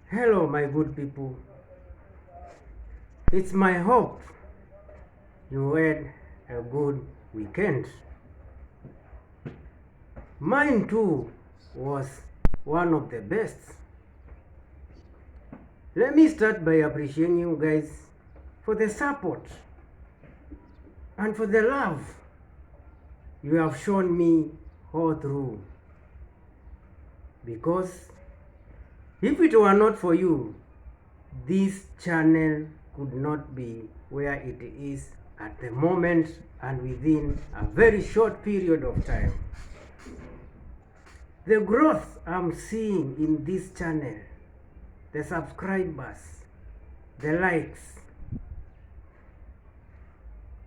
Hello, my good people. It's my hope you had a good weekend. Mine too was one of the best. Let me start by appreciating you guys for the support and for the love you have shown me all through. Because if it were not for you, this channel could not be where it is at the moment and within a very short period of time. The growth I'm seeing in this channel, the subscribers, the likes,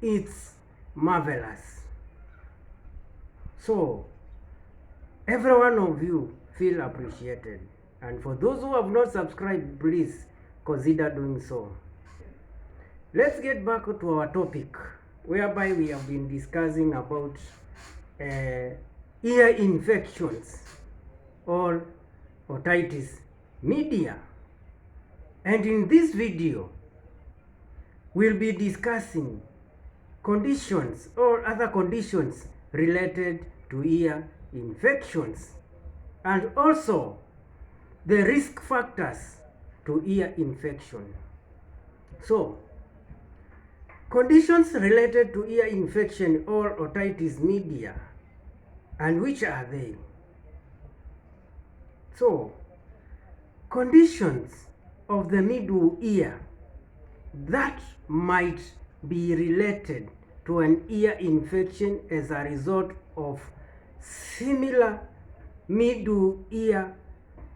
it's marvelous. So, every one of you feel appreciated. And for those who have not subscribed, please consider doing so. Let's get back to our topic, whereby we have been discussing about ear infections or otitis media. And in this video, we'll be discussing conditions or other conditions related to ear infections and also the risk factors to ear infection. So, conditions related to ear infection or otitis media, and which are they? So, conditions of the middle ear that might be related to an ear infection as a result of similar middle ear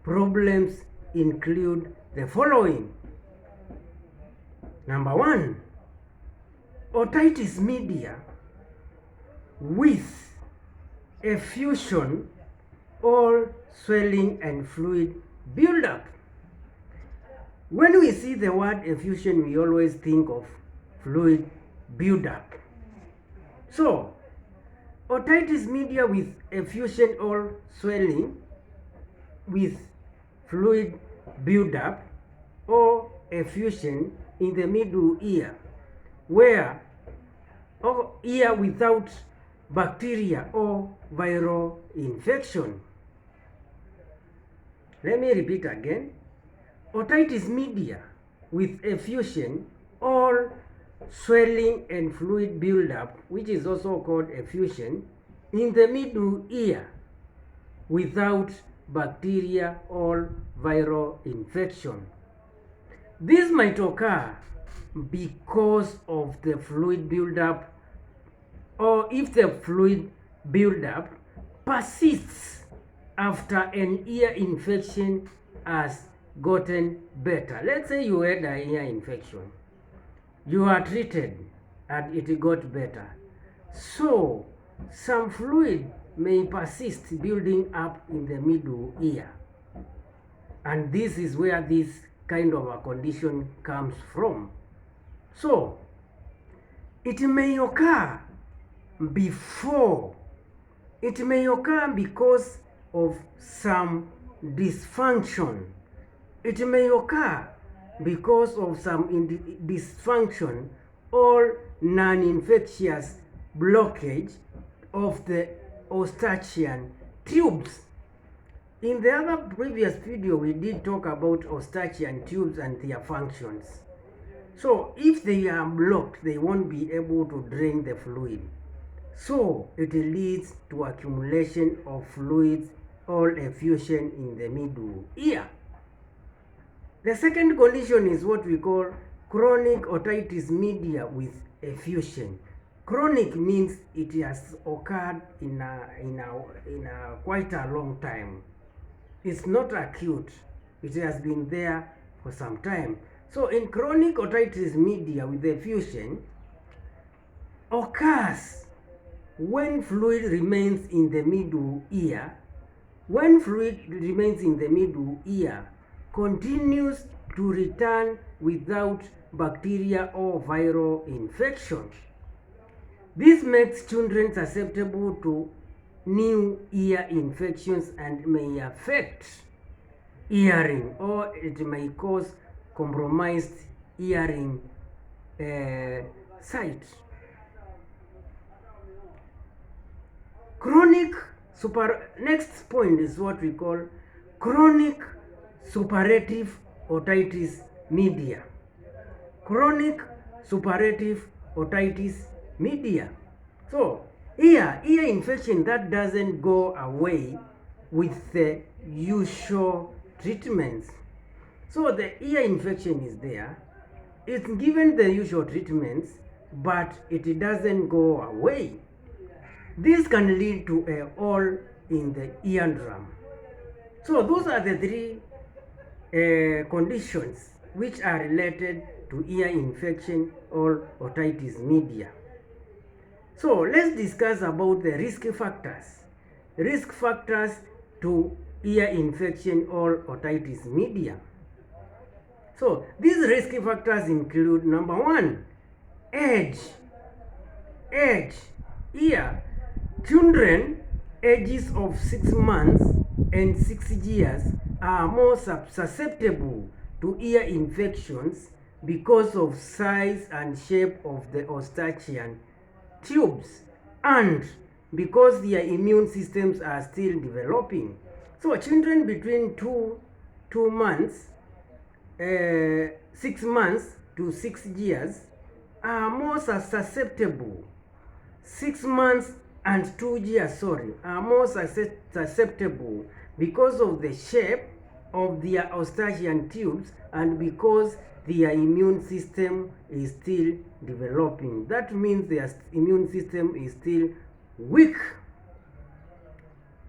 problems include the following. Number one, otitis media with effusion or swelling and fluid buildup. When we see the word effusion, we always think of fluid buildup. So, otitis media with effusion or swelling with fluid buildup or effusion in the middle ear, where or ear without bacteria or viral infection. Let me repeat again. Otitis media with effusion or swelling and fluid buildup, which is also called effusion, in the middle ear without bacteria or viral infection. This might occur because of the fluid buildup, or if the fluid buildup persists after an ear infection has gotten better. Let's say you had an ear infection, you are treated and it got better. So some fluid may persist building up in the middle ear, and this is where this kind of a condition comes from. So it may occur before, it may occur because of some dysfunction, it may occur because of some dysfunction or non-infectious blockage of the Eustachian tubes. In the other previous video, we did talk about Eustachian tubes and their functions. So if they are blocked, they won't be able to drain the fluid. So it leads to accumulation of fluids or effusion in the middle ear. The second condition is what we call chronic otitis media with effusion. Chronic means it has occurred in a quite a long time. It's not acute. It has been there for some time. So in chronic otitis media with effusion occurs when fluid remains in the middle ear. When fluid remains in the middle ear, continues to return without bacteria or viral infection. This makes children susceptible to new ear infections and may affect hearing, or it may cause compromised hearing sight. Next point is what we call chronic suppurative otitis media. Chronic suppurative otitis media. So ear infection that doesn't go away with the usual treatments. So the ear infection is there. It's given the usual treatments, but it doesn't go away. This can lead to a hole in the eardrum. So those are the three conditions which are related to ear infection or otitis media. So let's discuss about the risk factors. Risk factors to ear infection or otitis media. So these risk factors include number 1, age. Ear. Children ages of 6 months and 6 years are more susceptible to ear infections because of size and shape of the eustachian tubes and because their immune systems are still developing. So children between 2 months, 6 months to 6 years are more susceptible. 6 months and 2 years, are more susceptible because of the shape of their eustachian tubes and because their immune system is still developing. That means their immune system is still weak.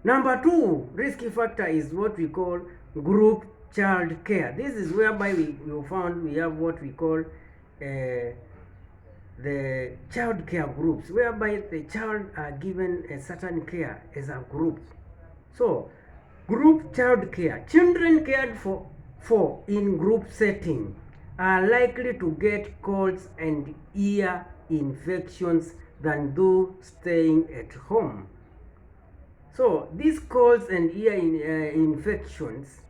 Number 2 risk factor is what we call group child care. This is whereby we found we have what we call the child care groups, whereby the child are given a certain care as a group. So group child care, children cared for in group setting are likely to get colds and ear infections than those staying at home. So these colds and ear infections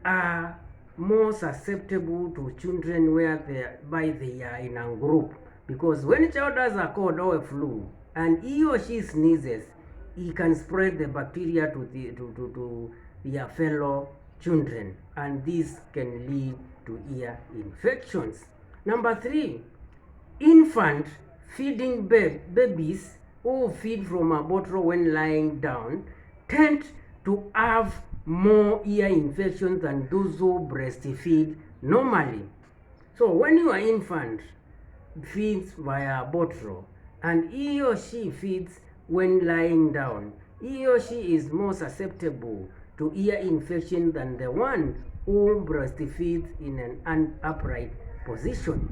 are more susceptible to children whereby they are in a group, because when a child has a cold or a flu and he or she sneezes, he can spread the bacteria to their fellow children, and this can lead to ear infections. Number 3, infant feeding babies who feed from a bottle when lying down tend to have more ear infections than those who breastfeed normally. So when your infant feeds via a bottle and he or she feeds when lying down, he or she is more susceptible to ear infection than the one who breastfeeds in an upright position.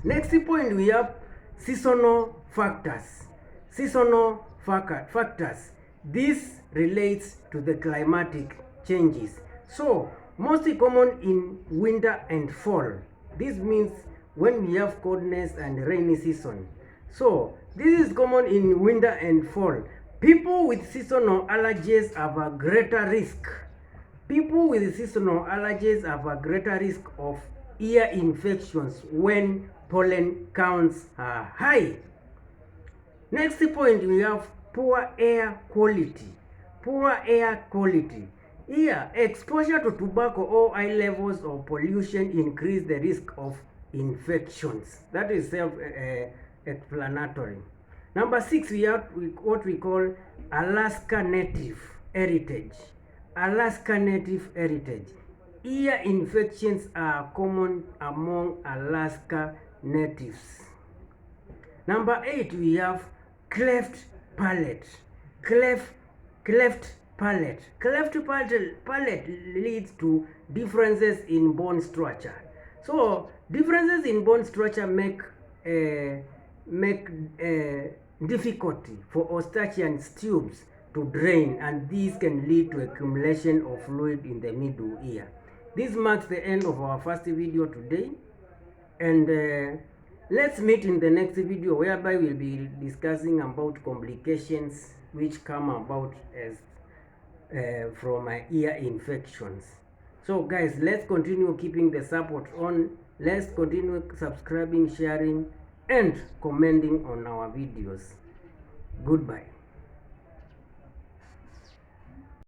Next point, we have seasonal factors. Seasonal factors. This relates to the climatic changes. So most common in winter and fall. This means when we have coldness and rainy season. So this is common in winter and fall. People with seasonal allergies have a greater risk. People with seasonal allergies have a greater risk of ear infections when pollen counts are high. Next point, we have poor air quality. Poor air quality. Here, exposure to tobacco or high levels of pollution increase the risk of infections. That is self-explanatory. Number 6, we have what we call Alaska Native Heritage. Alaska Native Heritage. Ear infections are common among Alaska natives. Number 8, we have cleft palate. Cleft palate. Cleft palate leads to differences in bone structure. So differences in bone structure make difficulty for eustachian tubes to drain, and these can lead to accumulation of fluid in the middle ear. This marks the end of our first video today, and let's meet in the next video, whereby we'll be discussing about complications which come about as from ear infections. So guys, let's continue keeping the support on. Let's continue subscribing, sharing, and commenting on our videos. Goodbye.